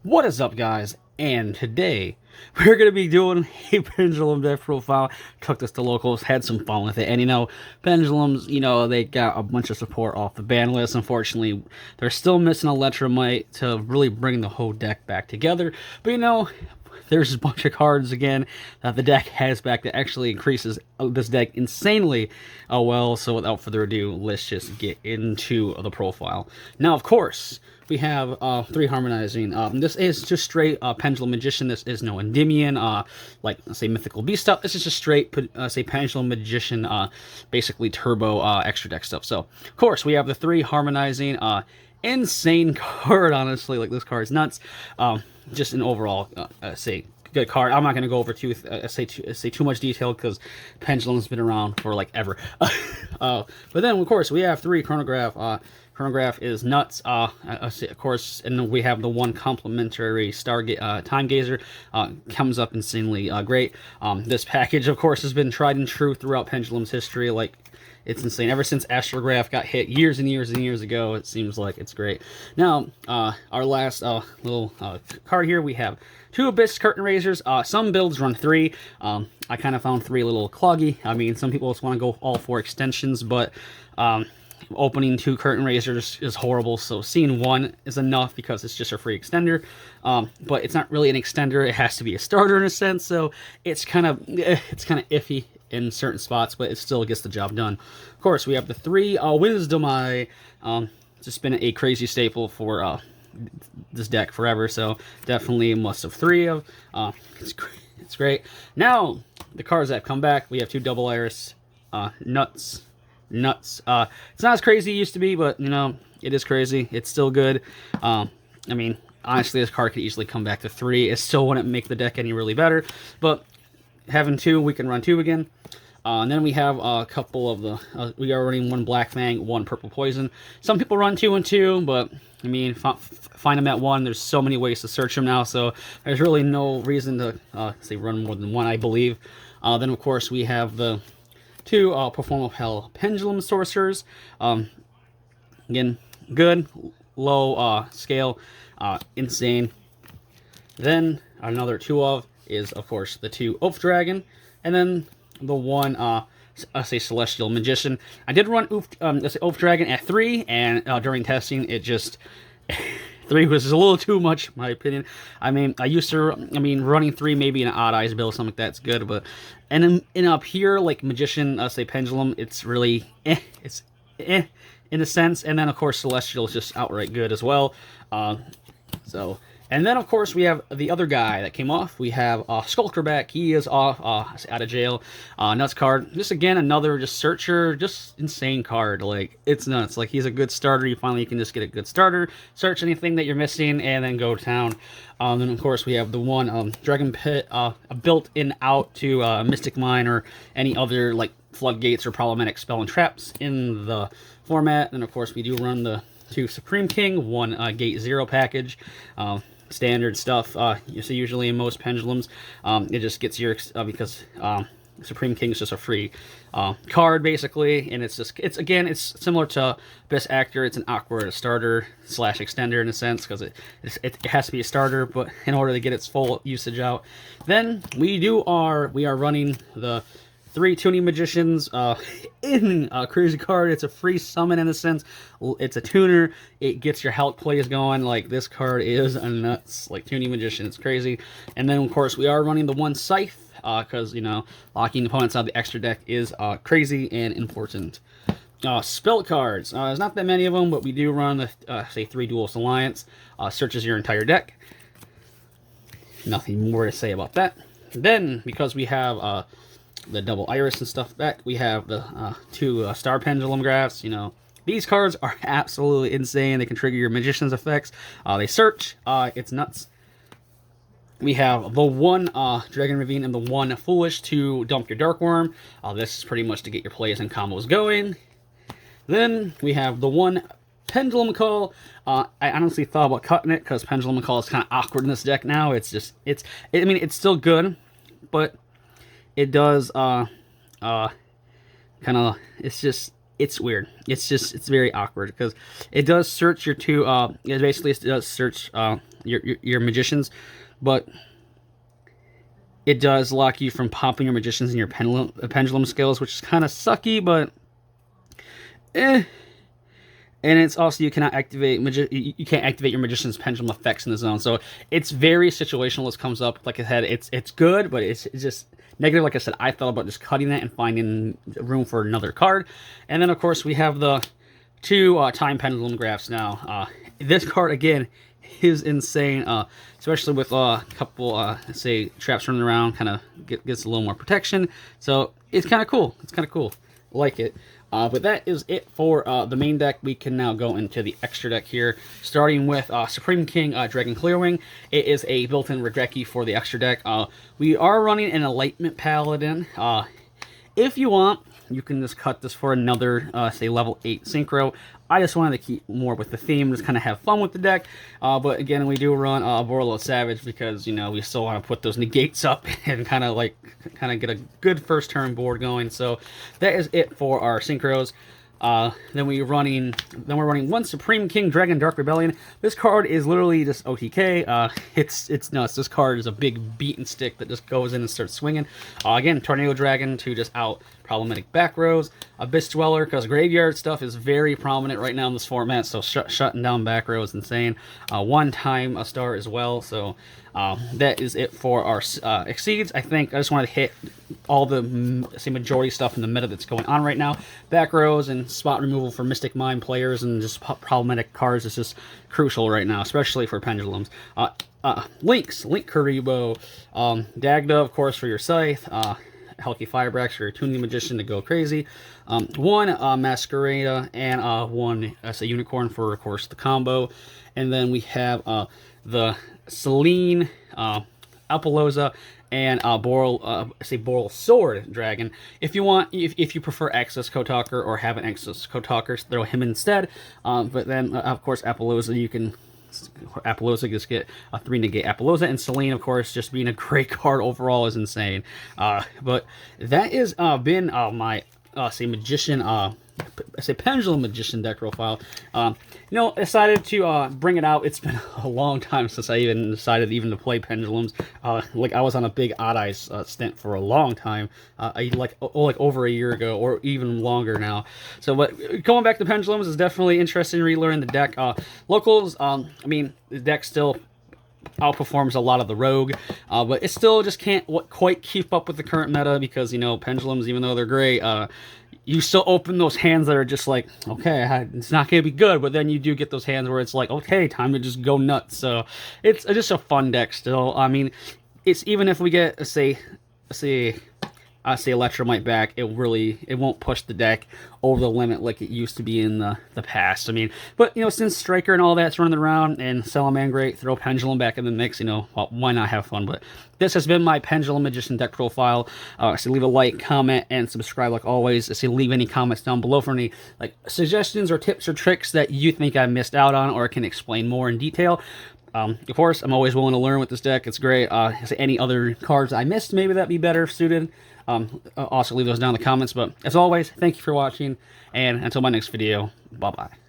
What is up, guys? And today we're going to be doing a Pendulum deck profile. Took this to locals, had some fun with it. And Pendulums, they got a bunch of support off the ban list. Unfortunately, they're still missing Electromite to really bring the whole deck back together. But there's a bunch of cards again that the deck has back that actually increases this deck insanely well. So without further ado, let's just get into the profile. Now, of course, we have 3 harmonizing. This is just straight Pendulum Magician. This is no Endymion, like, let's say, Mythical Beast stuff. This is just straight, say, Pendulum Magician, basically turbo extra deck stuff. So, of course, we have the 3 harmonizing. Insane card, honestly. Like, this card's nuts. Just an overall, say, good card. I'm not going to go over too much detail because Pendulum's been around for like ever. But then, of course, we have 3 Chronograph. Chronograph is nuts. Of course, and then we have the 1 complimentary Time Gazer. Comes up insanely great. This package, of course, has been tried and true throughout Pendulum's history. Like, it's insane. Ever since Astrograph got hit years and years and years ago, it seems like it's great. Now, our last little card here, we have 2 Abyss Curtain Raisers. Some builds run 3. I kind of found 3 a little cloggy. I mean, some people just want to go all 4 extensions, but opening 2 Curtain Raisers is horrible, so seeing 1 is enough because it's just a free extender. But it's not really an extender. It has to be a starter in a sense, so it's kind of iffy in certain spots, but it still gets the job done. Of course, we have the 3 Wisdom Eye. It's just been a crazy staple for this deck forever, so definitely a must of 3 of. It's great. Now, the cards that have come back, we have 2 Double Iris. Nuts. It's not as crazy as it used to be, but, it is crazy. It's still good. I mean, honestly, this card could easily come back to 3. It still wouldn't make the deck any really better, but having 2, we can run 2 again. And then we have a couple of the... we are running 1 Black Fang, 1 Purple Poison. Some people run 2 and 2, but, I mean, find them at 1. There's so many ways to search them now, so there's really no reason to, say, run more than 1, I believe. Then, of course, we have the 2 Perform of Hell Pendulum Sorcerers. Again, good, low scale, insane. Then, another 2 of is, of course, the 2 Oath Dragon, and then the 1, say, Celestial Magician. I did run Oath Dragon at 3, and during testing, it just... 3 was a little too much, in my opinion. I mean, running 3 maybe in an Odd Eyes build, something like that's good, but... And in up here, like, Magician, say, Pendulum, it's really it's in a sense, and then, of course, Celestial is just outright good as well. And then, of course, we have the other guy that came off. We have Skulker back. He is off, out of jail. Nuts card. Just, again, another just searcher. Just insane card. Like, it's nuts. Like, he's a good starter. You can just get a good starter. Search anything that you're missing, and then go to town. Then, of course, we have the 1 Dragon Pit built in out to Mystic Mine or any other, like, floodgates or problematic spell and traps in the format. And, of course, we do run the 2 Supreme King, 1 Gate 0 package. Standard stuff. You see, usually in most Pendulums, it just gets your because Supreme King is just a free card basically, and it's similar to Best Actor. It's an awkward starter / extender in a sense because it has to be a starter, but in order to get its full usage out, then we are running the 3 Tuning Magicians in a crazy card. It's a free summon in a sense. It's a tuner. It gets your health plays going. Like, this card is a nuts. Like, Tuning Magician, it's crazy. And then, of course, we are running the 1 Scythe because, locking opponents out of the extra deck is crazy and important. Spell cards. There's not that many of them, but we do run the, say, 3 Duelist Alliance. Searches your entire deck. Nothing more to say about that. Then, because we have... the double iris and stuff back, we have the 2 star pendulum graphs. These cards are absolutely insane. They can trigger your magician's effects. They search. It's nuts. We have the 1 Dragon Ravine and the 1 Foolish to dump your Dark Worm. This is pretty much to get your plays and combos going. Then we have the 1 Pendulum Call. I honestly thought about cutting it because Pendulum Call is kind of awkward in this deck now. It's still good, but it does kind of, it's just it's weird. It's very awkward because it does search your two. It basically does search your magicians, but it does lock you from popping your magicians and your pendulum skills, which is kind of sucky, but eh. And it's also you cannot activate you can't activate your magician's pendulum effects in the zone. So it's very situational. This comes up, like I said, it's good, but it's just negative. Like I said, I thought about just cutting that and finding room for another card. And then of course we have the two time pendulum graphs now. This card again is insane, especially with a couple say traps running around, kind of gets a little more protection. So it's kind of cool. It's kind of cool. Like it. But that is it for the main deck. We can now go into the extra deck here, starting with Supreme King Dragon Clearwing. It is a built-in Regeki for the extra deck. We are running an Enlightenment Paladin. If you want, you can just cut this for another, say, level 8 Synchro. I just wanted to keep more with the theme, just kind of have fun with the deck. But again, we do run Borlo Savage because, you know, we still want to put those negates up and kind of get a good first turn board going. So that is it for our Synchros. Then we're running one Supreme King Dragon Dark Rebellion. This card is literally just OTK. It's nuts. This card is a big beaten stick that just goes in and starts swinging. Again, Tornado Dragon to just out problematic back rows. Abyss Dweller, because graveyard stuff is very prominent right now in this format, so shutting down back row is insane. One time a star as well, so that is it for our Exceeds. I think I just wanted to hit all the majority stuff in the meta that's going on right now. Back rows and spot removal for Mystic Mind players and just problematic cards is just crucial right now, especially for pendulums. Link Karibo, Dagda, of course, for your Scythe. Helki Firebrax for your Tuning Magician to go crazy. One Masquerada and one as a Unicorn for, of course, the combo. And then we have the Celine, Apollosa, and Boral Sword Dragon. If you want, if you prefer Access Kotalker or have an Access Kotalker, throw him instead. But then, of course, Apollosa, you can... Apollosa just get a 3 negate Apollosa, and Celine, of course, just being a great card overall is insane. But that has been my Magician, Pendulum Magician deck profile. You know, I decided to bring it out. It's been a long time since I even decided to play Pendulums. Like I was on a big Odd Eyes stint for a long time, like over a year ago or even longer now. So, but going back to Pendulums is definitely interesting relearning the deck. Locals, I mean, the deck still outperforms a lot of the Rogue, but it still just can't quite keep up with the current meta because, you know, Pendulums, even though they're great, you still open those hands that are just like, okay, it's not going to be good, but then you do get those hands where it's like, okay, time to just go nuts. So it's just a fun deck still. I mean, it's even if we get, say Electromite back, it won't push the deck over the limit like it used to be in the past. I mean, but, you know, since Striker and all that's running around and Salamangreat, throw Pendulum back in the mix, you know, well, why not have fun? But this has been my Pendulum Magician deck profile. So leave a like, comment, and subscribe like always. So leave any comments down below for any like suggestions or tips or tricks that you think I missed out on or can explain more in detail. Of course, I'm always willing to learn with this deck. It's great. Any other cards I missed, maybe that'd be better suited. Also leave those down in the comments. But as always, thank you for watching, and until my next video, bye-bye.